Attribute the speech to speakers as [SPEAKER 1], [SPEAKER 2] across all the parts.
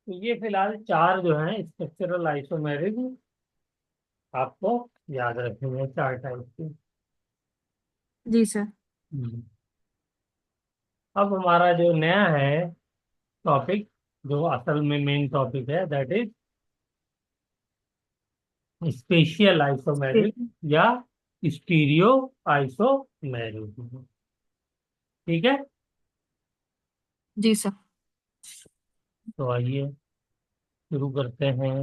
[SPEAKER 1] तो ये फिलहाल चार जो हैं स्ट्रक्चरल आइसोमेरिज्म आपको याद रखेंगे, चार टाइप के।
[SPEAKER 2] जी सर।
[SPEAKER 1] हम्म। अब हमारा जो नया है टॉपिक, जो असल में मेन टॉपिक है, दैट इज स्पेशियल आइसोमेरिज्म या स्टीरियो आइसोमेरिज्म। ठीक है।
[SPEAKER 2] जी सर।
[SPEAKER 1] तो आइए शुरू करते हैं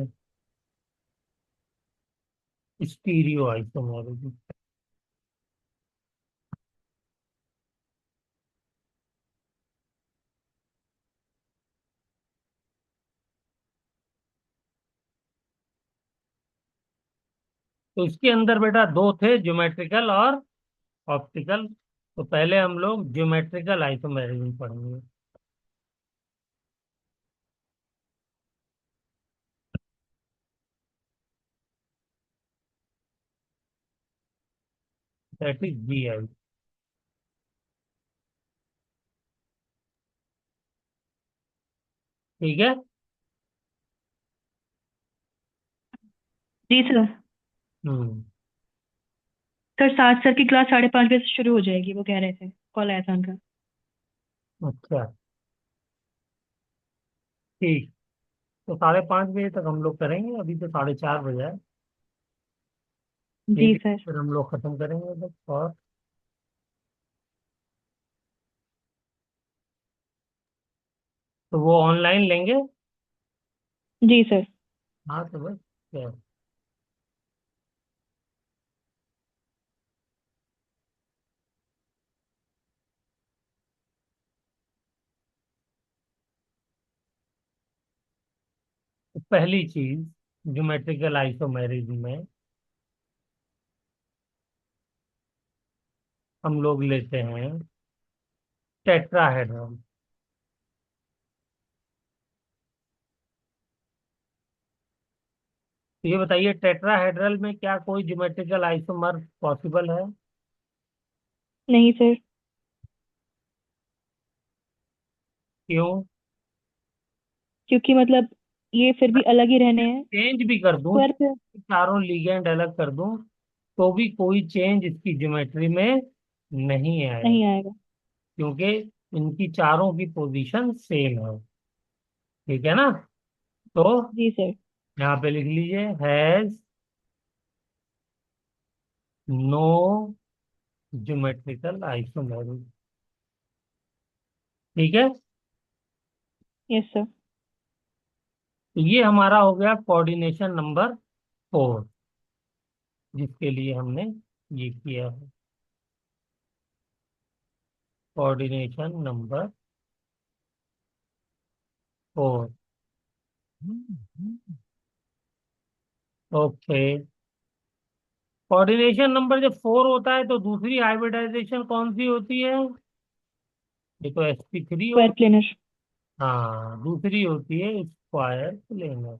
[SPEAKER 1] स्टीरियो आइसोमेरिज्म। तो इसके अंदर बेटा दो थे, ज्योमेट्रिकल और ऑप्टिकल। तो पहले हम लोग ज्योमेट्रिकल आइसोमेरिज्म पढ़ेंगे। That is GI। ठीक है।
[SPEAKER 2] जी सर।
[SPEAKER 1] हम्म।
[SPEAKER 2] सर 7 सर की क्लास 5:30 बजे से शुरू हो जाएगी, वो कह रहे थे, कॉल आया था उनका।
[SPEAKER 1] अच्छा, ठीक। तो 5:30 बजे तक हम लोग करेंगे, अभी तो 4:30 बजे है। ठीक
[SPEAKER 2] जी
[SPEAKER 1] है,
[SPEAKER 2] सर।
[SPEAKER 1] फिर हम लोग खत्म करेंगे बस। और तो वो ऑनलाइन लेंगे।
[SPEAKER 2] जी सर।
[SPEAKER 1] हाँ तो बस क्या है। तो पहली चीज ज्योमेट्रिकल आइसोमेरिज्म में हम लोग लेते हैं टेट्राहेड्रल। तो ये बताइए, टेट्राहेड्रल में क्या कोई ज्योमेट्रिकल आइसोमर पॉसिबल है?
[SPEAKER 2] नहीं सर।
[SPEAKER 1] क्यों?
[SPEAKER 2] क्योंकि मतलब ये फिर भी अलग ही रहने हैं।
[SPEAKER 1] चेंज भी कर दूं,
[SPEAKER 2] स्क्वायर पे।
[SPEAKER 1] चारों लीगेंड अलग कर दूं, तो भी कोई चेंज इसकी ज्योमेट्री में नहीं आएगा,
[SPEAKER 2] नहीं आएगा।
[SPEAKER 1] क्योंकि इनकी चारों की पोजीशन सेम है। ठीक है ना? तो
[SPEAKER 2] जी सर।
[SPEAKER 1] यहाँ पे लिख लीजिए, हैज नो ज्योमेट्रिकल आइसोमेरिज्म। ठीक है।
[SPEAKER 2] Yes sir.
[SPEAKER 1] तो ये हमारा हो गया कोऑर्डिनेशन नंबर 4, जिसके लिए हमने ये किया है, coordination number 4। Okay. Coordination number जब 4 होता है तो दूसरी हाइब्रिडाइजेशन कौन सी होती है? ये तो SP3
[SPEAKER 2] स्क्वायर
[SPEAKER 1] हो।
[SPEAKER 2] प्लेनर।
[SPEAKER 1] हाँ, दूसरी होती है स्क्वायर प्लेनर।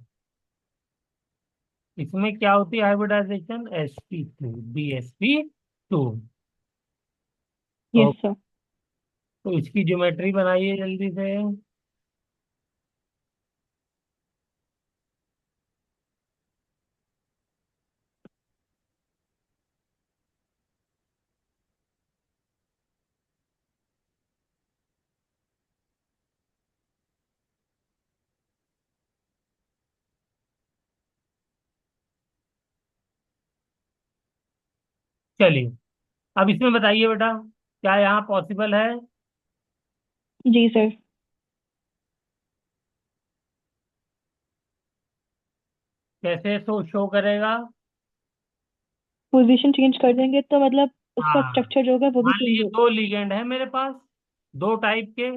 [SPEAKER 1] इसमें क्या होती है हाइब्रिडाइजेशन? SP2 DSP2। तो
[SPEAKER 2] यस सर।
[SPEAKER 1] इसकी ज्योमेट्री बनाइए जल्दी से। चलिए, अब इसमें बताइए बेटा, क्या यहाँ पॉसिबल है?
[SPEAKER 2] जी सर।
[SPEAKER 1] कैसे शो करेगा?
[SPEAKER 2] पोजीशन चेंज कर देंगे तो मतलब उसका
[SPEAKER 1] हाँ,
[SPEAKER 2] स्ट्रक्चर जो होगा वो भी
[SPEAKER 1] मान
[SPEAKER 2] चेंज
[SPEAKER 1] लीजिए
[SPEAKER 2] होगा।
[SPEAKER 1] दो लीगेंड है मेरे पास, दो टाइप के।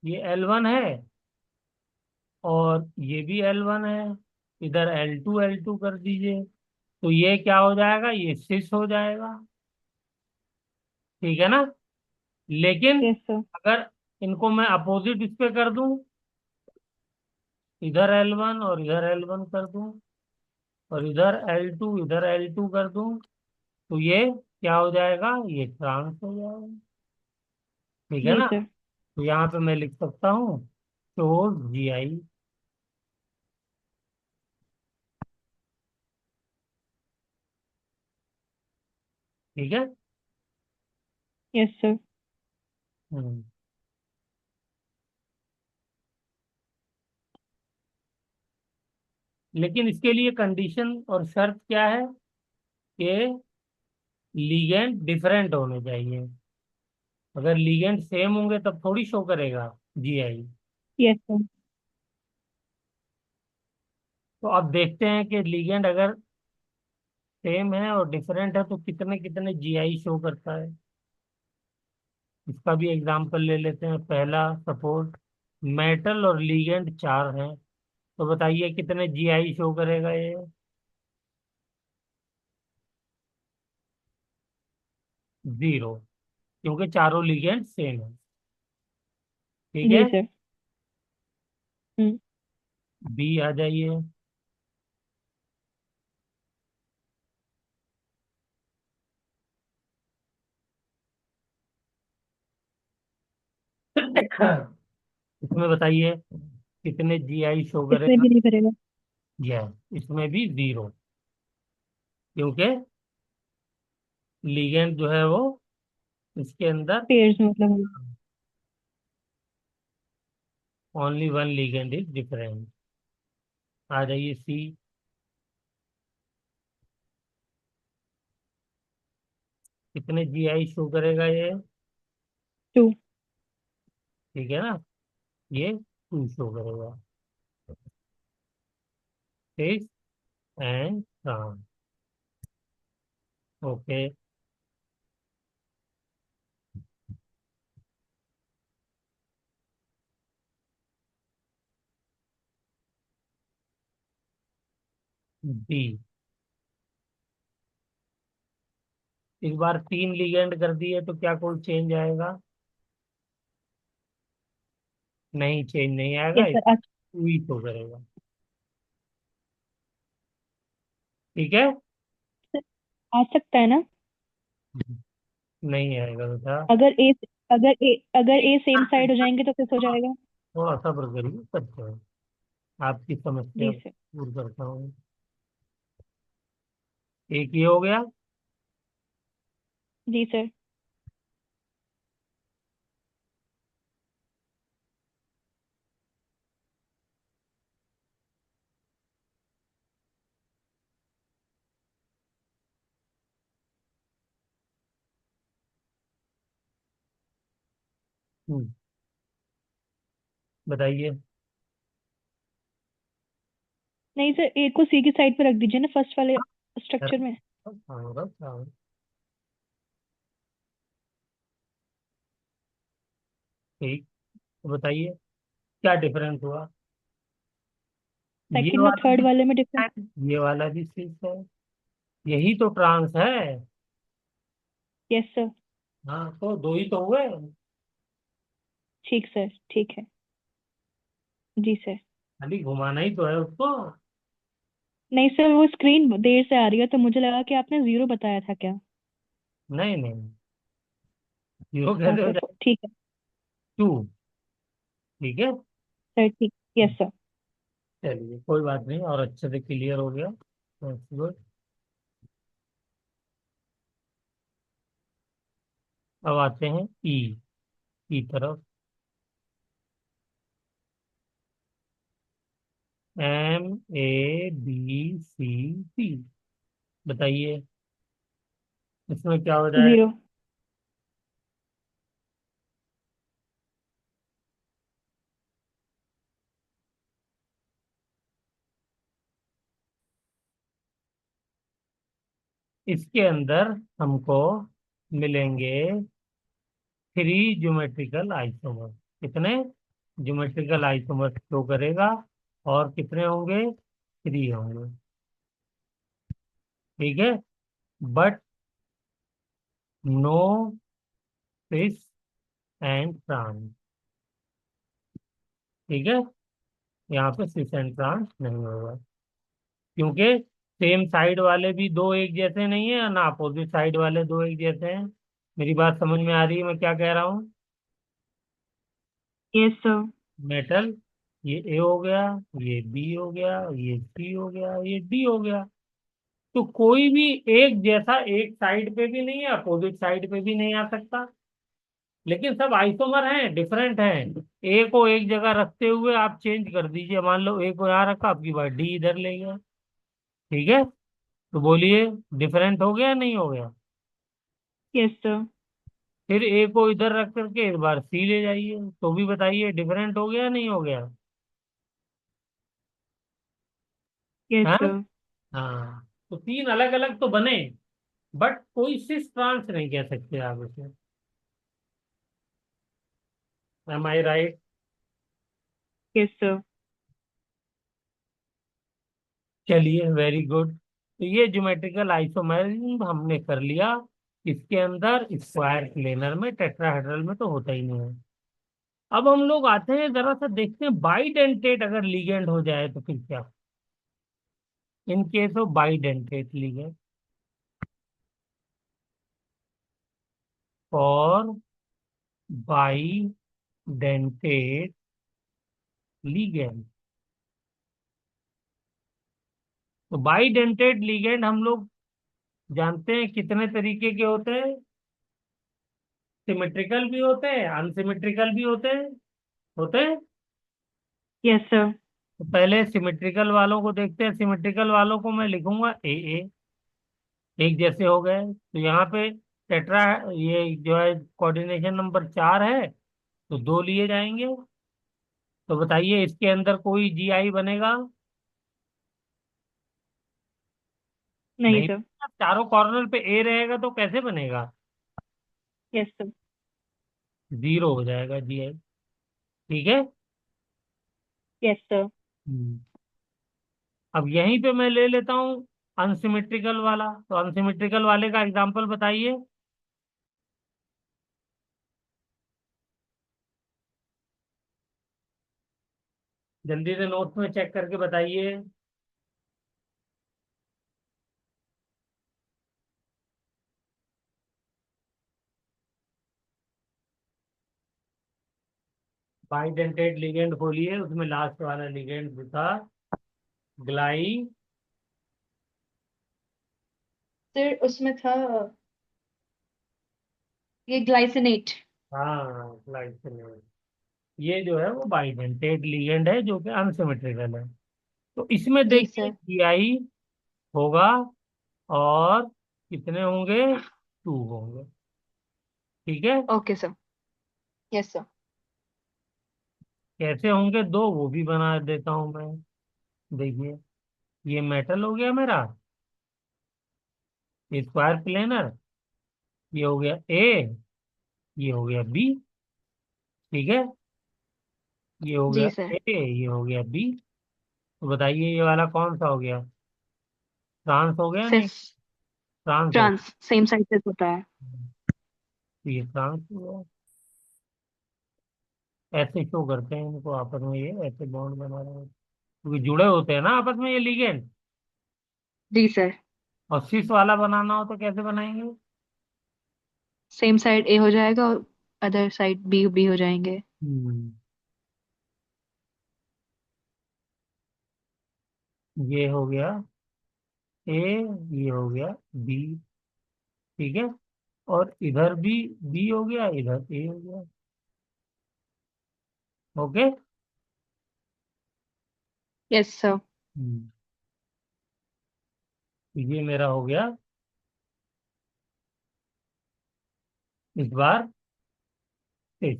[SPEAKER 1] ये L1 है और ये भी L1 है। इधर L2 कर दीजिए, तो ये क्या हो जाएगा? ये सिस हो जाएगा। ठीक है ना? लेकिन
[SPEAKER 2] यस सर।
[SPEAKER 1] अगर इनको मैं अपोजिट इस पे कर दूं, इधर L1 और इधर L1 कर दूं, और इधर L2 कर दूं, तो ये क्या हो जाएगा? ये ट्रांस हो जाएगा। ठीक है
[SPEAKER 2] जी
[SPEAKER 1] ना?
[SPEAKER 2] सर।
[SPEAKER 1] तो यहाँ पे मैं लिख सकता हूँ शोज GI। ठीक है।
[SPEAKER 2] Yes sir.
[SPEAKER 1] हम्म। लेकिन इसके लिए कंडीशन और शर्त क्या है कि लीगेंड डिफरेंट होने चाहिए। अगर लीगेंड सेम होंगे तब थोड़ी शो करेगा GI।
[SPEAKER 2] Yes sir.
[SPEAKER 1] तो अब देखते हैं कि लीगेंड अगर सेम है और डिफरेंट है तो कितने कितने GI शो करता है। इसका भी एग्जांपल ले लेते हैं। पहला, सपोज मेटल और लीगेंड चार हैं, तो बताइए कितने GI शो करेगा ये। 0, क्योंकि चारों लीगेंड सेम है। ठीक
[SPEAKER 2] जी
[SPEAKER 1] है।
[SPEAKER 2] सर। हम्म।
[SPEAKER 1] बी आ जाइए। इसमें बताइए कितने GI शो
[SPEAKER 2] इसमें
[SPEAKER 1] करेगा।
[SPEAKER 2] भी नहीं करेगा।
[SPEAKER 1] यह इसमें भी 0, क्योंकि लीगेंड जो है वो इसके अंदर
[SPEAKER 2] पेयर्स में मतलब होगा।
[SPEAKER 1] Only one ligand is different. आ जाइए सी। कितने GI शो करेगा ये।
[SPEAKER 2] टू।
[SPEAKER 1] ठीक है ना, ये 2 शो करेगा। ठीक। And trans. ओके। डी। इस बार 3 लीगेंड कर दिए तो क्या कोई चेंज आएगा। नहीं, चेंज नहीं आएगा,
[SPEAKER 2] यस सर। आज
[SPEAKER 1] 2 ही शो करेगा। ठीक है।
[SPEAKER 2] आ सकता है ना।
[SPEAKER 1] नहीं आएगा बेटा।
[SPEAKER 2] अगर ए अगर ए सेम साइड हो जाएंगे तो किस हो जाएगा।
[SPEAKER 1] थोड़ा सब्र करिए, करते हैं, आपकी समस्या
[SPEAKER 2] जी सर।
[SPEAKER 1] दूर करता हूँ। एक ही हो गया।
[SPEAKER 2] जी सर।
[SPEAKER 1] हम्म, बताइए।
[SPEAKER 2] नहीं सर, ए को सी की साइड पे रख दीजिए ना, फर्स्ट वाले स्ट्रक्चर में।
[SPEAKER 1] हाँ, ठीक। तो बताइए क्या डिफरेंस हुआ। ये
[SPEAKER 2] सेकंड और
[SPEAKER 1] वाला
[SPEAKER 2] थर्ड
[SPEAKER 1] भी
[SPEAKER 2] वाले में डिफरेंस।
[SPEAKER 1] है, ये वाला भी सिक्स है। यही तो ट्रांस है।
[SPEAKER 2] Yes sir.
[SPEAKER 1] हाँ, तो 2 ही तो हुए।
[SPEAKER 2] ठीक सर, ठीक है। जी सर।
[SPEAKER 1] खाली घुमाना ही तो है उसको।
[SPEAKER 2] नहीं सर, वो स्क्रीन देर से आ रही है तो मुझे लगा कि आपने जीरो बताया था क्या।
[SPEAKER 1] नहीं नहीं, 0
[SPEAKER 2] हाँ
[SPEAKER 1] कैसे हो
[SPEAKER 2] सर,
[SPEAKER 1] जाए।
[SPEAKER 2] ठीक है।
[SPEAKER 1] 2। ठीक है।
[SPEAKER 2] सर ठीक, यस सर।
[SPEAKER 1] चलिए कोई बात नहीं, और अच्छे से क्लियर हो गया। गुड। अब आते हैं ई की तरफ। MABCD। बताइए इसमें क्या हो जाए।
[SPEAKER 2] जीरो।
[SPEAKER 1] इसके अंदर हमको मिलेंगे 3 ज्योमेट्रिकल आइसोमर। कितने ज्योमेट्रिकल आइसोमर शो करेगा, और कितने होंगे, 3 होंगे। ठीक है। But no fish and trans. ठीक है। यहाँ पे फिश एंड ट्रांस नहीं होगा, क्योंकि सेम साइड वाले भी दो एक जैसे नहीं है, ना अपोजिट साइड वाले दो एक जैसे हैं। मेरी बात समझ में आ रही है मैं क्या कह रहा हूँ।
[SPEAKER 2] Yes sir.
[SPEAKER 1] मेटल, ये ए हो गया, ये बी हो गया, ये सी हो गया, ये डी हो गया। तो कोई भी एक जैसा एक साइड पे भी नहीं है, अपोजिट साइड पे भी नहीं आ सकता। लेकिन सब आइसोमर हैं, डिफरेंट हैं। ए को एक जगह रखते हुए आप चेंज कर दीजिए, मान लो ए को यहाँ रखा, आपकी बार डी इधर ले गया। ठीक है, तो बोलिए डिफरेंट हो गया नहीं हो गया?
[SPEAKER 2] Yes sir.
[SPEAKER 1] फिर ए को इधर रख करके इस बार सी ले जाइए, तो भी बताइए डिफरेंट हो गया नहीं हो गया?
[SPEAKER 2] यस
[SPEAKER 1] हाँ।
[SPEAKER 2] सर।
[SPEAKER 1] हाँ, तो तीन अलग अलग तो बने, बट कोई सिस ट्रांस नहीं कह सकते आप इसे। एम आई राइट?
[SPEAKER 2] Yes sir.
[SPEAKER 1] चलिए, वेरी गुड। तो ये ज्योमेट्रिकल आइसोमेरिज्म हमने कर लिया। इसके अंदर स्क्वायर प्लेनर में, टेट्राहेड्रल में तो होता ही नहीं है। अब हम लोग आते हैं, जरा सा देखते हैं बाइडेंटेट अगर लिगेंड हो जाए तो फिर क्या। In case of bidentate ligand, और बाइडेंटेट लिगेंड। तो बाइडेंटेट लिगेंड हम लोग जानते हैं कितने तरीके के होते हैं। सिमेट्रिकल भी होते हैं, अनसिमेट्रिकल भी होते हैं।
[SPEAKER 2] Yes sir.
[SPEAKER 1] तो पहले सिमेट्रिकल वालों को देखते हैं। सिमेट्रिकल वालों को मैं लिखूंगा ए, एक जैसे हो गए। तो यहाँ पे टेट्रा, ये जो है कोऑर्डिनेशन नंबर 4 है, तो 2 लिए जाएंगे। तो बताइए इसके अंदर कोई जीआई बनेगा?
[SPEAKER 2] नहीं
[SPEAKER 1] नहीं।
[SPEAKER 2] सर।
[SPEAKER 1] चारों कॉर्नर पे ए रहेगा तो कैसे बनेगा?
[SPEAKER 2] Yes sir.
[SPEAKER 1] 0 हो जाएगा जीआई। ठीक है।
[SPEAKER 2] Yes sir.
[SPEAKER 1] हम्म। अब यहीं पे मैं ले लेता हूँ अनसिमेट्रिकल वाला। तो अनसिमेट्रिकल वाले का एग्जांपल बताइए। जल्दी से नोट्स में चेक करके बताइए। बाइडेंटेट लिगेंड खोलिए, उसमें लास्ट वाला लिगेंड था ग्लाई।
[SPEAKER 2] सर उसमें था ये ग्लाइसिनेट।
[SPEAKER 1] हाँ, ग्लाइसिन। ये जो है वो बाइडेंटेट लिगेंड है, जो कि अनसिमेट्रिकल है। तो इसमें
[SPEAKER 2] जी
[SPEAKER 1] देखिए
[SPEAKER 2] सर।
[SPEAKER 1] जीआई होगा, और कितने होंगे? 2 होंगे। ठीक है।
[SPEAKER 2] Okay sir. Yes sir.
[SPEAKER 1] कैसे होंगे 2, वो भी बना देता हूं मैं। देखिए, ये मेटल हो गया मेरा, स्क्वायर प्लेनर। ये हो गया ए, ये हो गया बी। ठीक है, ये हो गया
[SPEAKER 2] जी सर।
[SPEAKER 1] ए, ये हो गया बी। तो बताइए ये वाला कौन सा हो गया? ट्रांस हो गया नहीं?
[SPEAKER 2] सिस।
[SPEAKER 1] ट्रांस हो।
[SPEAKER 2] ट्रांस सेम साइड से होता है।
[SPEAKER 1] तो ये ट्रांस हुआ। ऐसे शो करते हैं इनको आपस में, ये ऐसे बॉन्ड बना रहे हैं क्योंकि जुड़े होते हैं ना आपस में ये लिगेंड।
[SPEAKER 2] जी सर।
[SPEAKER 1] और सिस वाला बनाना हो तो कैसे बनाएंगे?
[SPEAKER 2] सेम साइड ए हो जाएगा और अदर साइड बी बी हो जाएंगे।
[SPEAKER 1] हम्म। ये हो गया ए, ये हो गया बी। ठीक है, और इधर भी बी हो गया, इधर ए हो गया। ओके।
[SPEAKER 2] Yes sir.
[SPEAKER 1] हम्म। तो ये मेरा हो गया इस बार सिस।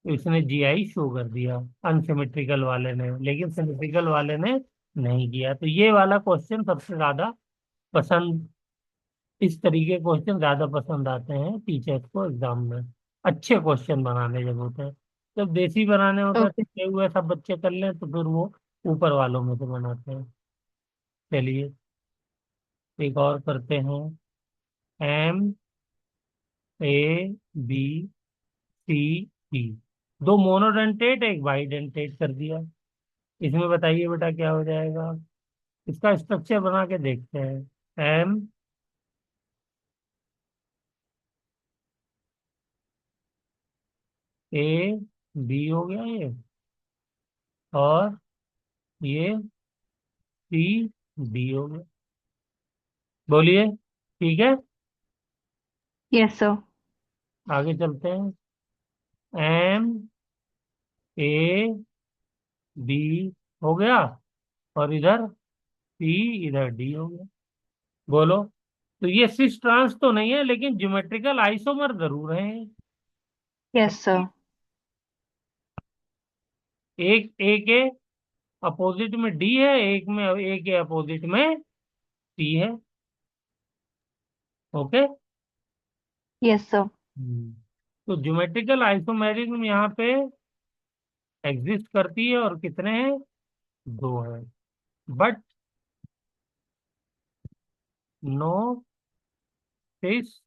[SPEAKER 1] तो इसने जीआई शो कर दिया अनसिमेट्रिकल वाले ने, लेकिन सिमेट्रिकल वाले ने नहीं किया। तो ये वाला क्वेश्चन सबसे ज्यादा पसंद, इस तरीके के क्वेश्चन ज्यादा पसंद आते हैं टीचर्स को एग्जाम में। अच्छे क्वेश्चन बनाने जब होते हैं, जब देसी बनाने होते हैं
[SPEAKER 2] ओके।
[SPEAKER 1] तो हुए सब बच्चे कर लें तो फिर वो ऊपर वालों में से बनाते हैं। चलिए, एक और करते हैं। एम, ए, बी, सी, ई। दो मोनोडेंटेट एक बाइडेंटेट कर दिया। इसमें बताइए बेटा क्या हो जाएगा? इसका स्ट्रक्चर बना के देखते हैं। एम, ए बी हो गया ये, और ये सी डी हो गया। बोलिए, ठीक है।
[SPEAKER 2] Yes sir.
[SPEAKER 1] आगे चलते हैं। एम ए बी हो गया, और इधर सी, इधर डी हो गया। बोलो। तो ये सिस ट्रांस तो नहीं है, लेकिन ज्योमेट्रिकल आइसोमर जरूर है।
[SPEAKER 2] Yes sir.
[SPEAKER 1] एक ए के अपोजिट में डी है, एक में ए के अपोजिट में सी है। ओके।
[SPEAKER 2] Yes sir.
[SPEAKER 1] तो ज्योमेट्रिकल आइसोमेरिज्म यहाँ पे एग्जिस्ट करती है, और कितने हैं? दो है। But no cis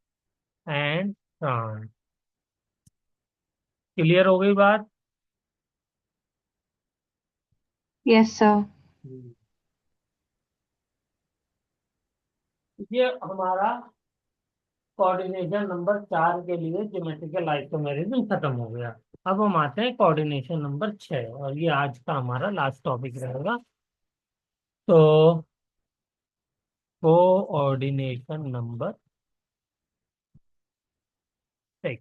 [SPEAKER 1] and trans. Clear हो गई बात?
[SPEAKER 2] Yes sir.
[SPEAKER 1] हम्म। ये हमारा कोऑर्डिनेशन नंबर 4 के लिए ज्योमेट्रिकल आइसोमेरिज्म खत्म हो गया। अब हम आते हैं कोऑर्डिनेशन नंबर 6, और ये आज का हमारा लास्ट टॉपिक रहेगा। तो कोऑर्डिनेशन नंबर 6।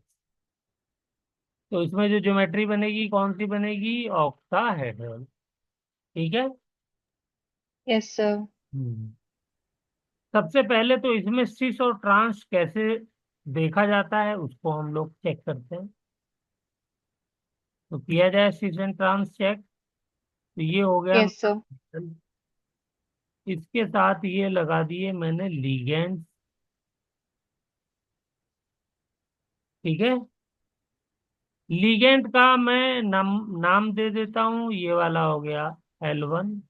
[SPEAKER 1] तो इसमें जो ज्योमेट्री बनेगी कौन सी बनेगी? ऑक्टाहेड्रल। ठीक है।
[SPEAKER 2] Yes sir.
[SPEAKER 1] हम्म। सबसे पहले तो इसमें सिस और ट्रांस कैसे देखा जाता है उसको हम लोग चेक करते हैं। तो किया जाए सिस एंड ट्रांस चेक। तो ये हो गया
[SPEAKER 2] यस सर।
[SPEAKER 1] हमारा। इसके साथ ये लगा दिए मैंने लीगेंड। ठीक है। लीगेंड का मैं नाम दे देता हूँ, ये वाला हो गया L1।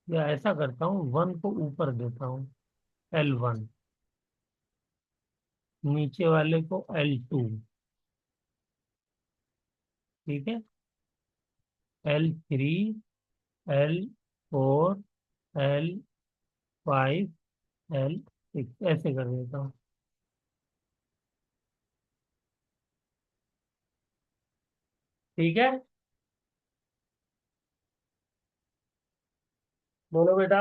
[SPEAKER 1] या ऐसा करता हूँ, वन को ऊपर देता हूँ, L1। नीचे वाले को L2। ठीक है। L3, L4, L5, L6 ऐसे कर देता हूँ। ठीक है। बोलो बेटा।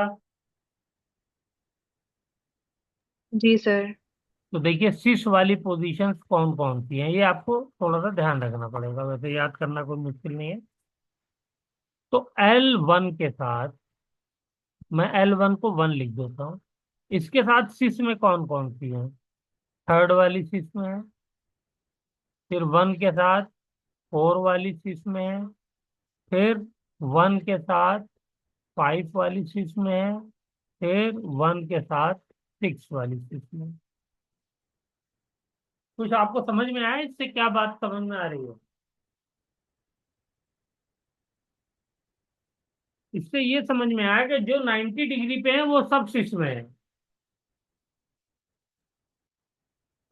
[SPEAKER 2] जी सर।
[SPEAKER 1] तो देखिए, शीर्ष वाली पोजीशंस कौन कौन सी हैं, ये आपको थोड़ा सा ध्यान रखना पड़ेगा, वैसे याद करना कोई मुश्किल नहीं है। तो L1 के साथ मैं L1 को 1 लिख देता हूँ। इसके साथ शीर्ष में कौन कौन सी है? थर्ड वाली शीर्ष में है। फिर 1 के साथ 4 वाली शीर्ष में है। फिर 1 के साथ 5 वाली शीर्ष में है। फिर 1 के साथ 6 वाली शीर्ष में है। कुछ आपको समझ में आया? इससे क्या बात समझ में आ रही है? इससे ये समझ में आया कि जो 90 डिग्री पे है वो सब शीर्ष में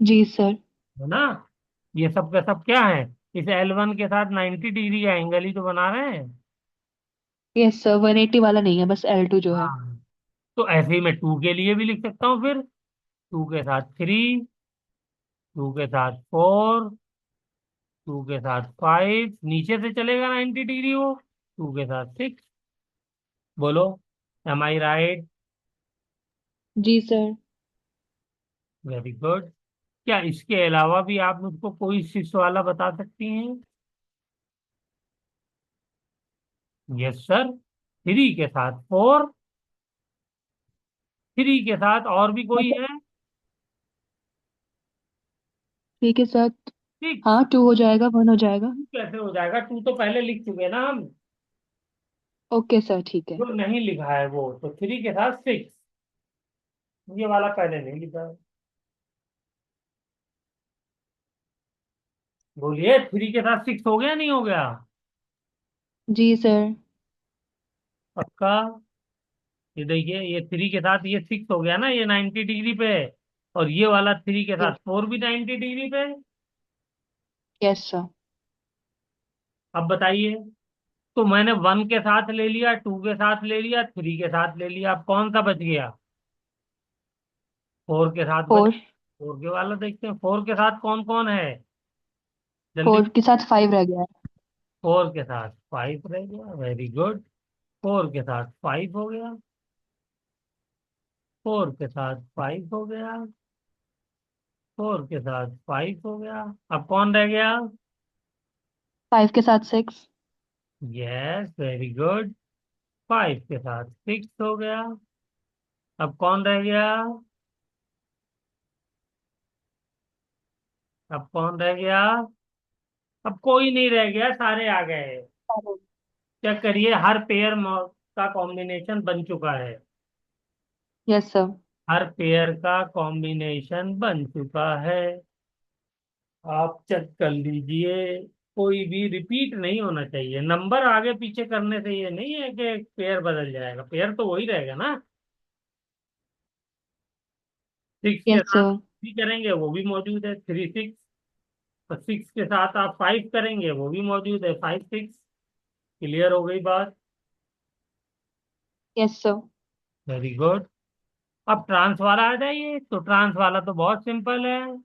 [SPEAKER 2] जी सर।
[SPEAKER 1] है ना? ये सब का सब क्या है? इस L1 के साथ 90 डिग्री का एंगल ही तो बना रहे हैं।
[SPEAKER 2] यस सर, 180 वाला नहीं है, बस L2 जो है।
[SPEAKER 1] हाँ। तो ऐसे ही मैं 2 के लिए भी लिख सकता हूँ फिर। 2 के साथ 3, 2 के साथ 4, 2 के साथ 5, नीचे से चलेगा 90 डिग्री वो, 2 के साथ 6। बोलो, एम आई राइट?
[SPEAKER 2] जी सर।
[SPEAKER 1] Very good. क्या इसके अलावा भी आप मुझको कोई शीर्ष वाला बता सकती हैं? Yes sir. 3 के साथ 4, 3 के साथ और भी कोई
[SPEAKER 2] मतलब
[SPEAKER 1] है?
[SPEAKER 2] ठीक है सर।
[SPEAKER 1] 6।
[SPEAKER 2] हाँ, 2 हो जाएगा, 1 हो जाएगा।
[SPEAKER 1] कैसे हो जाएगा? 2 तो पहले लिख चुके ना हम।
[SPEAKER 2] ओके सर, ठीक है।
[SPEAKER 1] जो नहीं लिखा है वो तो 3 के साथ 6, ये वाला पहले नहीं लिखा है। बोलिए, 3 के साथ 6 हो गया नहीं हो गया?
[SPEAKER 2] जी सर।
[SPEAKER 1] पक्का? ये देखिए, ये 3 के साथ ये 6 हो गया ना, ये 90 डिग्री पे है। और ये वाला 3 के साथ
[SPEAKER 2] यस।
[SPEAKER 1] 4 भी 90 डिग्री पे है।
[SPEAKER 2] Yes sir.
[SPEAKER 1] अब बताइए। तो मैंने 1 के साथ ले लिया, 2 के साथ ले लिया, 3 के साथ ले लिया, अब कौन सा बच गया? फोर के साथ बच,
[SPEAKER 2] फोर।
[SPEAKER 1] फोर के वाला देखते हैं, फोर के साथ कौन कौन है, जल्दी।
[SPEAKER 2] फोर के साथ फाइव रह गया है।
[SPEAKER 1] फोर के साथ फाइव रह गया, वेरी गुड। फोर के साथ फाइव हो गया, फोर के साथ फाइव हो गया, फोर के साथ फाइव हो गया। अब कौन रह गया?
[SPEAKER 2] फाइव के साथ six.
[SPEAKER 1] Yes, very good. Five के साथ सिक्स हो गया। अब कौन रह गया? अब कौन रह गया? अब कोई नहीं रह गया, सारे आ गए। चेक करिए, हर पेयर का कॉम्बिनेशन बन चुका है।
[SPEAKER 2] Yes sir.
[SPEAKER 1] हर पेयर का कॉम्बिनेशन बन चुका है। आप चेक कर लीजिए, कोई भी रिपीट नहीं होना चाहिए। नंबर आगे पीछे करने से ये नहीं है कि पेयर बदल जाएगा, पेयर तो वही रहेगा ना। सिक्स के
[SPEAKER 2] यस
[SPEAKER 1] साथ
[SPEAKER 2] सर।
[SPEAKER 1] भी करेंगे, वो भी मौजूद है, थ्री सिक्स। और सिक्स के साथ आप फाइव करेंगे, वो भी मौजूद है, फाइव सिक्स। क्लियर हो गई बात?
[SPEAKER 2] Yes sir.
[SPEAKER 1] Very good. अब ट्रांस वाला आ जाइए, तो ट्रांस वाला तो बहुत सिंपल है।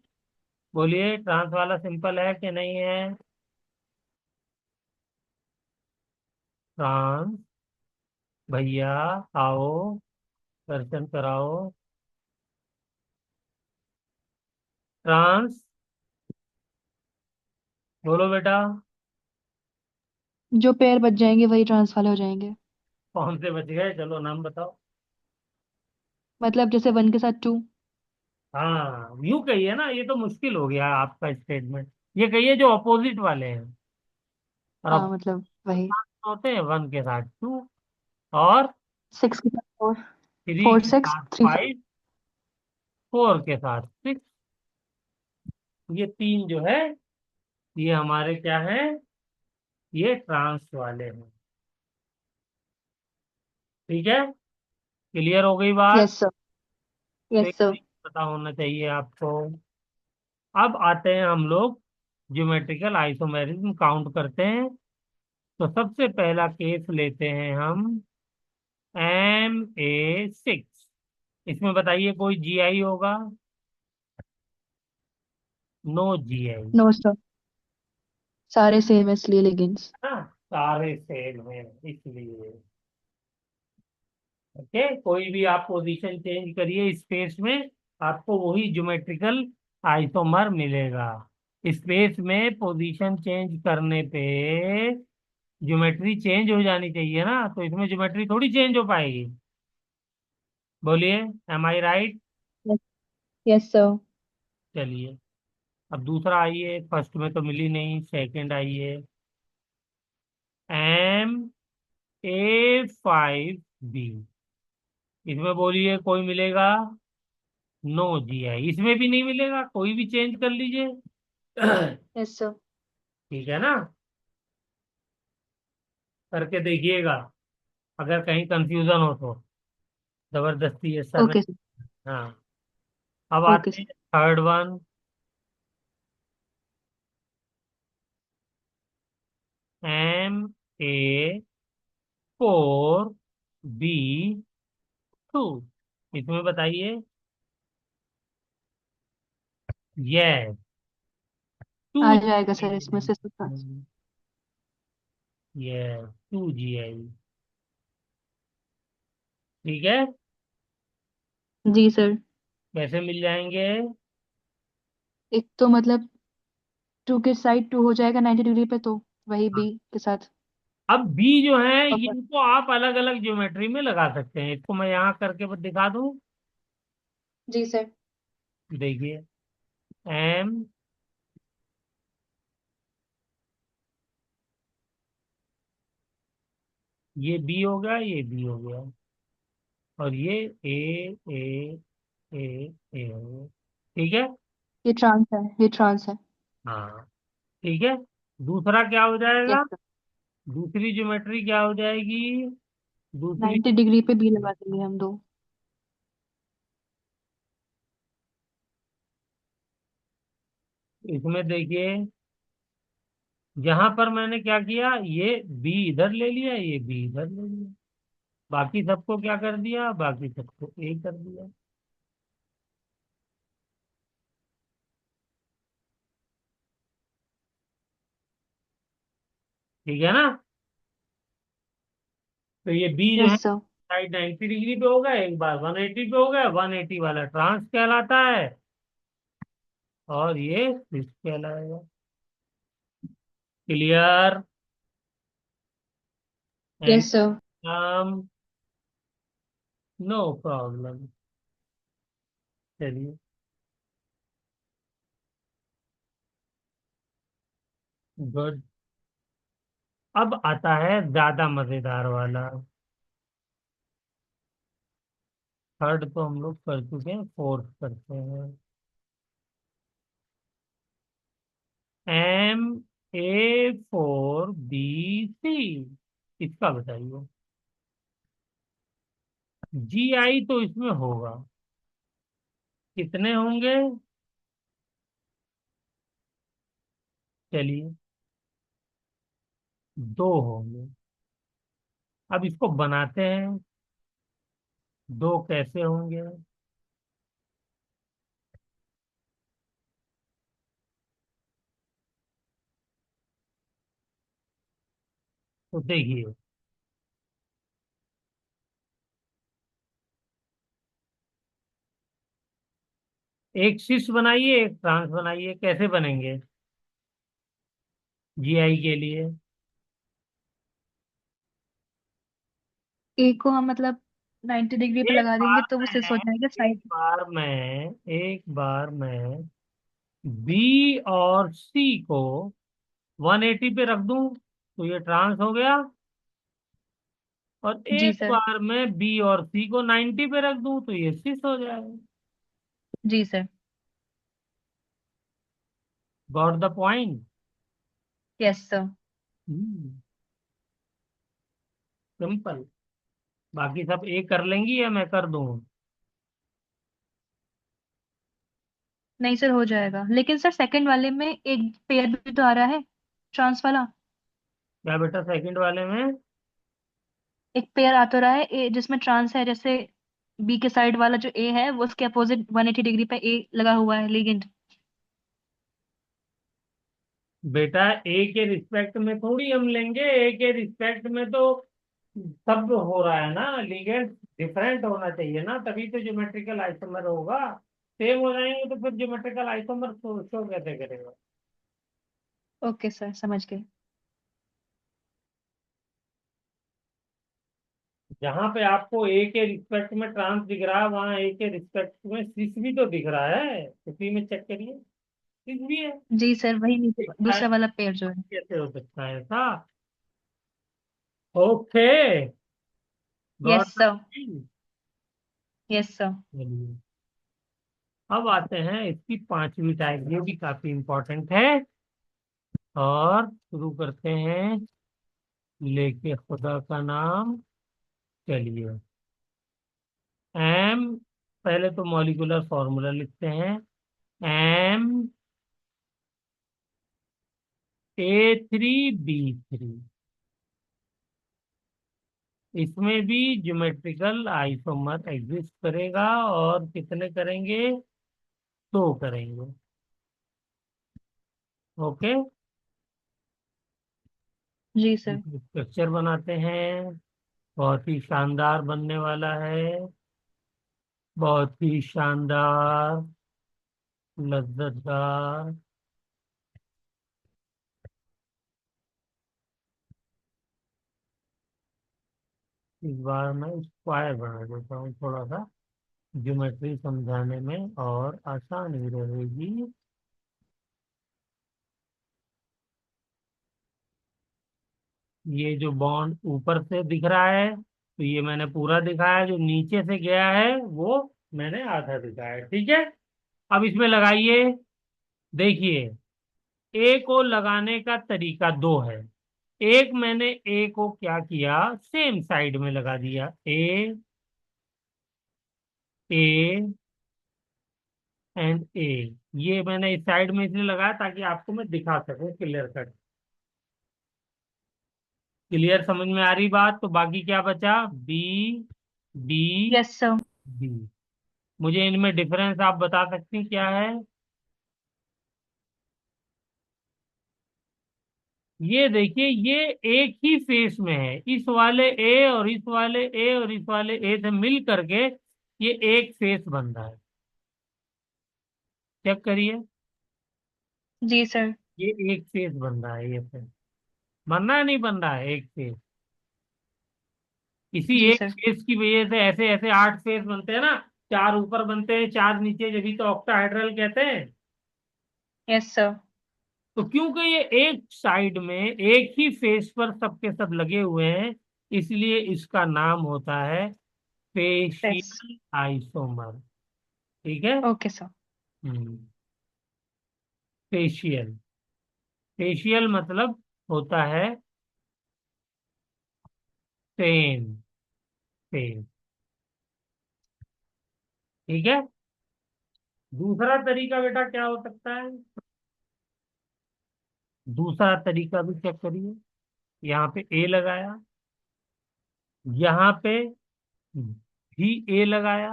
[SPEAKER 1] बोलिए, ट्रांस वाला सिंपल है कि नहीं है? ट्रांस, भैया आओ, दर्शन कराओ। ट्रांस, बोलो बेटा।
[SPEAKER 2] जो पेयर बच जाएंगे वही ट्रांस वाले हो जाएंगे।
[SPEAKER 1] कौन से बच गए, चलो नाम बताओ।
[SPEAKER 2] मतलब जैसे वन के साथ टू।
[SPEAKER 1] हाँ, यूं कहिए ना, ये तो मुश्किल हो गया आपका स्टेटमेंट। ये कहिए जो अपोजिट वाले हैं। और
[SPEAKER 2] हाँ
[SPEAKER 1] अपोजिट
[SPEAKER 2] मतलब वही।
[SPEAKER 1] होते हैं, वन के साथ टू, और
[SPEAKER 2] सिक्स के साथ फोर।
[SPEAKER 1] थ्री
[SPEAKER 2] फोर
[SPEAKER 1] के
[SPEAKER 2] सिक्स
[SPEAKER 1] साथ
[SPEAKER 2] थ्री फाइव।
[SPEAKER 1] फाइव, फोर के साथ सिक्स। ये तीन जो है, ये हमारे क्या है? ये ट्रांस वाले हैं। ठीक है, क्लियर हो गई बात?
[SPEAKER 2] Yes sir.
[SPEAKER 1] तो
[SPEAKER 2] यस
[SPEAKER 1] इतना
[SPEAKER 2] सर।
[SPEAKER 1] ही पता होना चाहिए आपको। अब आते हैं हम लोग, ज्योमेट्रिकल आइसोमेरिज्म काउंट करते हैं। तो सबसे पहला केस लेते हैं हम, MA6। इसमें बताइए, कोई GI होगा? No GI।
[SPEAKER 2] No sir. सारे सेम है इसलिए लेगिंग्स।
[SPEAKER 1] हाँ, सारे सेम हैं इसलिए। ओके, कोई भी आप पोजीशन चेंज करिए स्पेस में, आपको वही ज्योमेट्रिकल आइसोमर मिलेगा। स्पेस में पोजीशन चेंज करने पे ज्योमेट्री चेंज हो जानी चाहिए ना, तो इसमें ज्योमेट्री थोड़ी चेंज हो पाएगी। बोलिए, एम आई राइट?
[SPEAKER 2] Yes sir.
[SPEAKER 1] चलिए, अब दूसरा आइए, फर्स्ट में तो मिली नहीं, सेकंड आइए। MA5B। इसमें बोलिए, कोई मिलेगा? नो GI, इसमें भी नहीं मिलेगा, कोई भी चेंज कर लीजिए।
[SPEAKER 2] Yes sir.
[SPEAKER 1] ठीक है ना? करके देखिएगा, अगर कहीं कंफ्यूजन हो तो जबरदस्ती ये सर ने।
[SPEAKER 2] Okay sir.
[SPEAKER 1] हाँ, अब
[SPEAKER 2] ओके
[SPEAKER 1] आते
[SPEAKER 2] सर।
[SPEAKER 1] हैं थर्ड वन। MA4B2। इसमें बताइए। यस, टू
[SPEAKER 2] आ जाएगा
[SPEAKER 1] जी
[SPEAKER 2] सर इसमें से सब।
[SPEAKER 1] आई। Yes, 2 GI। ठीक है,
[SPEAKER 2] जी सर।
[SPEAKER 1] कैसे मिल जाएंगे?
[SPEAKER 2] एक तो मतलब टू के साइड टू हो जाएगा 90 डिग्री पे, तो वही बी के साथ।
[SPEAKER 1] अब बी जो है,
[SPEAKER 2] और
[SPEAKER 1] इनको आप अलग अलग ज्योमेट्री में लगा सकते हैं। इसको मैं यहाँ करके दिखा दूं।
[SPEAKER 2] जी सर।
[SPEAKER 1] देखिए, एम, ये बी हो गया, ये बी हो गया, और ये ए ए ए हो गया। ठीक है।
[SPEAKER 2] ये ट्रांस है, ये ट्रांस है।
[SPEAKER 1] हाँ, ठीक है। दूसरा क्या हो
[SPEAKER 2] यस
[SPEAKER 1] जाएगा?
[SPEAKER 2] सर।
[SPEAKER 1] दूसरी ज्योमेट्री क्या हो जाएगी? दूसरी,
[SPEAKER 2] 90 डिग्री पे बी लगा देंगे हम दो।
[SPEAKER 1] इसमें देखिए, यहाँ पर मैंने क्या किया, ये बी इधर ले लिया, ये बी इधर ले लिया। बाकी सबको क्या कर दिया? बाकी सबको ए कर दिया। ठीक है ना। तो ये बी जो है
[SPEAKER 2] यस सर।
[SPEAKER 1] साइड 90 डिग्री पे होगा, एक बार 180 पे हो गया, 180 वाला ट्रांस कहलाता है, और ये स्विच कहलाएगा। Clear. And
[SPEAKER 2] yes sir.
[SPEAKER 1] No problem. चलिए, गुड। अब आता है ज्यादा मजेदार वाला। थर्ड तो हम लोग कर चुके हैं, फोर्थ करते हैं। MA4BC, इसका बताइए। GI तो इसमें होगा, कितने होंगे? चलिए, दो होंगे। अब इसको बनाते हैं, दो कैसे होंगे? तो देखिए, एक शीर्ष बनाइए, एक ट्रांस बनाइए, कैसे बनेंगे GI के लिए?
[SPEAKER 2] ए को हम मतलब 90 डिग्री पे
[SPEAKER 1] एक
[SPEAKER 2] लगा देंगे
[SPEAKER 1] बार
[SPEAKER 2] तो वो सिस हो
[SPEAKER 1] मैं
[SPEAKER 2] जाएगा
[SPEAKER 1] एक
[SPEAKER 2] साइड।
[SPEAKER 1] बार मैं एक बार मैं बी और सी को 180 पे रख दूं तो ये ट्रांस हो गया, और
[SPEAKER 2] जी
[SPEAKER 1] एक
[SPEAKER 2] सर।
[SPEAKER 1] बार मैं बी और सी को 90 पे रख दूं तो ये सिस हो जाएगा।
[SPEAKER 2] जी sir.
[SPEAKER 1] Got the point.
[SPEAKER 2] Yes sir.
[SPEAKER 1] Simple. बाकी सब एक कर लेंगी या मैं कर दूं?
[SPEAKER 2] नहीं सर, हो जाएगा, लेकिन सर सेकंड वाले में एक पेयर भी तो आ रहा है, ट्रांस वाला।
[SPEAKER 1] क्या बेटा, सेकंड वाले में?
[SPEAKER 2] एक पेयर आ तो रहा है ए जिसमें ट्रांस है, जैसे बी के साइड वाला जो ए है वो उसके अपोजिट 180 डिग्री पे ए लगा हुआ है लिगेंड।
[SPEAKER 1] बेटा, ए के रिस्पेक्ट में थोड़ी हम लेंगे, ए के रिस्पेक्ट में तो सब हो रहा है ना, लिगेंड डिफरेंट होना चाहिए ना, तभी तो ज्योमेट्रिकल आइसोमर होगा। सेम हो जाएंगे तो फिर ज्योमेट्रिकल आइसोमर शो कैसे करेगा?
[SPEAKER 2] ओके सर, समझ गए।
[SPEAKER 1] जहां पे आपको ए के रिस्पेक्ट में ट्रांस दिख रहा है, वहां ए के रिस्पेक्ट में सिस भी तो दिख रहा है, उसी में चेक करिए, सिस भी है।
[SPEAKER 2] जी सर, वही नीचे
[SPEAKER 1] दिखता है,
[SPEAKER 2] दूसरा वाला पेयर जो है।
[SPEAKER 1] कैसे हो सकता है ऐसा? Okay, got
[SPEAKER 2] yes
[SPEAKER 1] the
[SPEAKER 2] sir.
[SPEAKER 1] Point.
[SPEAKER 2] Yes sir.
[SPEAKER 1] चलिए, अब आते हैं इसकी पांचवी टाइप, ये भी काफी इंपॉर्टेंट है, और शुरू करते हैं लेके खुदा का नाम। चलिए, एम, पहले तो मॉलिक्यूलर फॉर्मूला लिखते हैं। MA3B3, इसमें भी ज्योमेट्रिकल आइसोमर एग्जिस्ट करेगा, और कितने करेंगे? दो करेंगे। ओके,
[SPEAKER 2] जी सर।
[SPEAKER 1] स्ट्रक्चर बनाते हैं, बहुत ही शानदार बनने वाला है, बहुत ही शानदार, लज्जतदार। इस बार मैं स्क्वायर बना देता हूँ, थोड़ा सा ज्योमेट्री समझाने में और आसानी रहेगी। ये जो बॉन्ड ऊपर से दिख रहा है, तो ये मैंने पूरा दिखाया, जो नीचे से गया है वो मैंने आधा दिखाया, ठीक है। अब इसमें लगाइए, देखिए, ए को लगाने का तरीका दो है। एक, मैंने ए को क्या किया, सेम साइड में लगा दिया, ए, ए एंड ए। ये मैंने इस साइड में इसलिए लगाया ताकि आपको मैं दिखा सकूं क्लियर कट। क्लियर, समझ में आ रही बात? तो बाकी क्या बचा, B, B,
[SPEAKER 2] yes sir.
[SPEAKER 1] B. मुझे इनमें डिफरेंस आप बता सकती हैं क्या है? ये देखिए, ये एक ही फेस में है, इस वाले ए और इस वाले ए और इस वाले ए से मिल करके ये एक फेस बन रहा है। चेक करिए,
[SPEAKER 2] जी सर।
[SPEAKER 1] ये एक फेस बन रहा है, ये फेस बन रहा है नहीं बन रहा है, एक फेस। इसी
[SPEAKER 2] जी
[SPEAKER 1] एक
[SPEAKER 2] सर।
[SPEAKER 1] फेस की वजह से ऐसे ऐसे 8 फेस बनते हैं ना, 4 ऊपर बनते हैं 4 नीचे, जब भी तो ऑक्टाहेड्रल कहते हैं।
[SPEAKER 2] Yes sir.
[SPEAKER 1] तो क्योंकि ये एक साइड में एक ही फेस पर सबके सब लगे हुए हैं, इसलिए इसका नाम होता है
[SPEAKER 2] यस।
[SPEAKER 1] Facial isomer. ठीक है।
[SPEAKER 2] Okay sir.
[SPEAKER 1] Hmm. Facial, facial मतलब होता है सेम फेस। ठीक है। दूसरा तरीका बेटा क्या हो सकता है? दूसरा तरीका भी चेक करिए। यहाँ पे ए लगाया, यहाँ पे भी ए लगाया।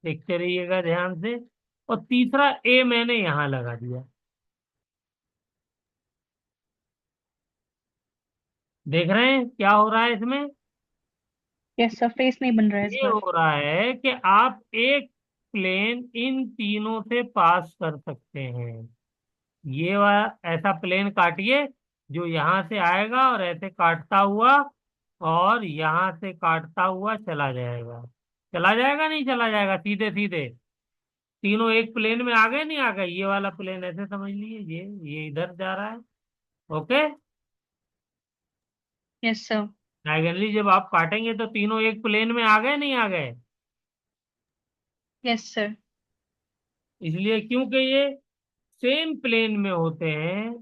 [SPEAKER 1] देखते रहिएगा ध्यान से। और तीसरा ए मैंने यहाँ लगा दिया। देख रहे हैं क्या हो रहा है इसमें?
[SPEAKER 2] यस सर, फेस नहीं बन रहा है इस
[SPEAKER 1] ये
[SPEAKER 2] बार।
[SPEAKER 1] हो रहा है कि आप एक प्लेन इन तीनों से पास कर सकते हैं। ये वाला ऐसा प्लेन काटिए जो यहाँ से आएगा और ऐसे काटता हुआ और यहाँ से काटता हुआ चला जाएगा। चला जाएगा नहीं चला जाएगा, सीधे सीधे तीनों एक प्लेन में आ गए नहीं आ गए। ये वाला प्लेन ऐसे समझ लीजिए, ये इधर जा रहा है। ओके।
[SPEAKER 2] Yes sir.
[SPEAKER 1] डायगनली जब आप काटेंगे तो तीनों एक प्लेन में आ गए नहीं आ गए।
[SPEAKER 2] Yes sir.
[SPEAKER 1] इसलिए क्योंकि ये सेम प्लेन में होते हैं,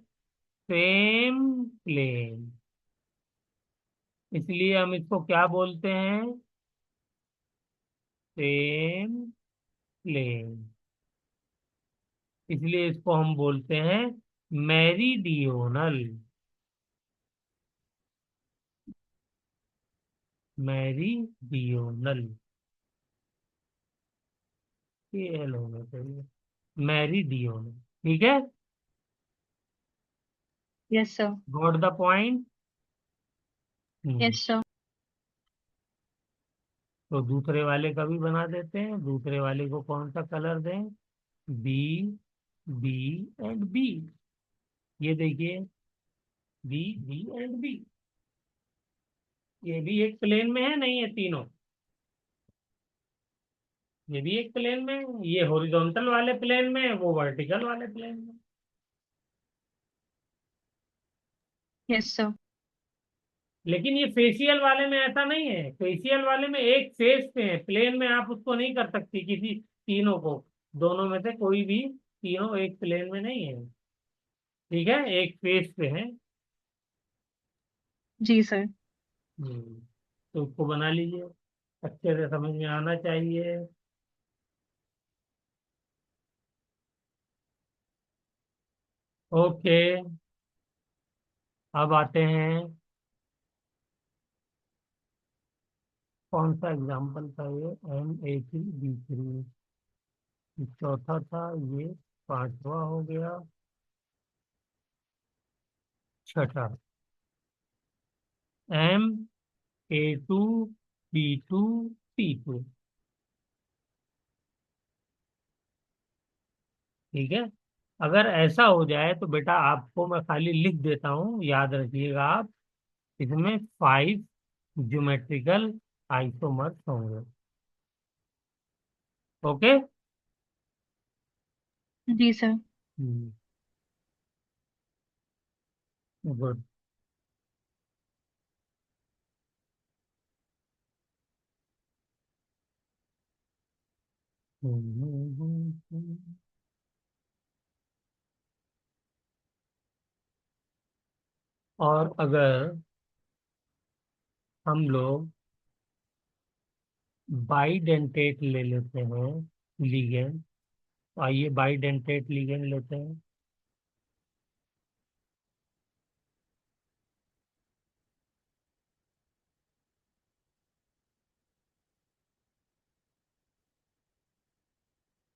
[SPEAKER 1] सेम प्लेन, इसलिए हम इसको क्या बोलते हैं? Same plane. इसलिए इसको हम बोलते हैं मेरीडियोनल। मेरीडियोनल, ये एल होना चाहिए, मेरीडियोनल। ठीक है।
[SPEAKER 2] Yes sir.
[SPEAKER 1] Got the point. Hmm.
[SPEAKER 2] Yes sir.
[SPEAKER 1] तो दूसरे वाले का भी बना देते हैं। दूसरे वाले को कौन सा कलर दें? B, B and B. ये देखिए, बी, बी एंड बी। ये भी एक प्लेन में है नहीं है तीनों? ये भी एक प्लेन में है। ये हॉरिजॉन्टल वाले प्लेन में है, वो वर्टिकल वाले प्लेन में।
[SPEAKER 2] Yes sir.
[SPEAKER 1] लेकिन ये फेशियल वाले में ऐसा नहीं है। फेशियल वाले में एक फेस पे है, प्लेन में आप उसको नहीं कर सकती किसी तीनों को। दोनों में से कोई भी तीनों एक प्लेन में नहीं है। ठीक है, एक फेस पे है।
[SPEAKER 2] जी सर।
[SPEAKER 1] हम्म। तो उसको बना लीजिए, अच्छे से समझ में आना चाहिए। ओके। अब आते हैं, कौन सा एग्जाम्पल था ये? M83B3, चौथा था ये, पांचवा हो गया, छठा। M A2B2P2। ठीक है। अगर ऐसा हो जाए तो बेटा आपको मैं खाली लिख देता हूँ, याद रखिएगा आप। इसमें 5 ज्योमेट्रिकल आइसोमर्स होंगे। ओके।
[SPEAKER 2] जी सर।
[SPEAKER 1] गुड। और अगर हम लोग बाइडेंटेट ले लेते हैं लिगेंड, तो आइए बाइडेंटेट लिगेंड लेते हैं।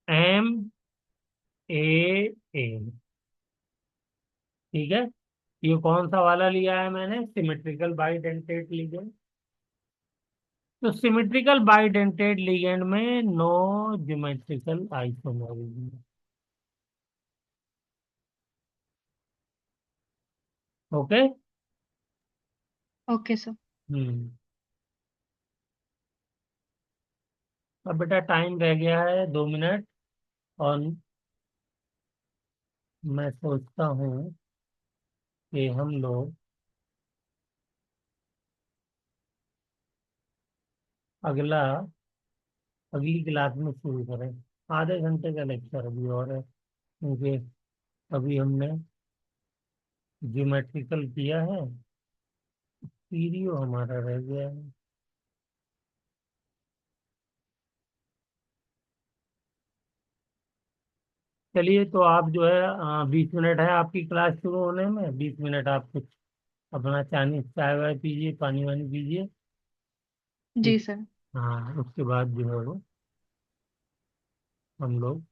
[SPEAKER 1] M A A. ठीक है। ये कौन सा वाला लिया है मैंने? Symmetrical bidentate ligand. तो सिमेट्रिकल बाइडेंटेट लिगेंड में no geometrical isomerism. Okay.
[SPEAKER 2] Okay sir.
[SPEAKER 1] Hmm. अब बेटा टाइम रह गया है 2 मिनट। और मैं सोचता हूँ कि हम लोग अगला अगली क्लास में शुरू करें। आधे घंटे का लेक्चर अभी और है, क्योंकि अभी हमने ज्योमेट्रिकल किया है, पीरियो हमारा रह गया है। चलिए, तो आप जो है 20 मिनट है आपकी क्लास शुरू होने में, 20 मिनट आप कुछ अपना चाय वाय पीजिए, पानी वानी पीजिए।
[SPEAKER 2] जी
[SPEAKER 1] ठीक।
[SPEAKER 2] सर।
[SPEAKER 1] हाँ, उसके बाद जो है वो हम लोग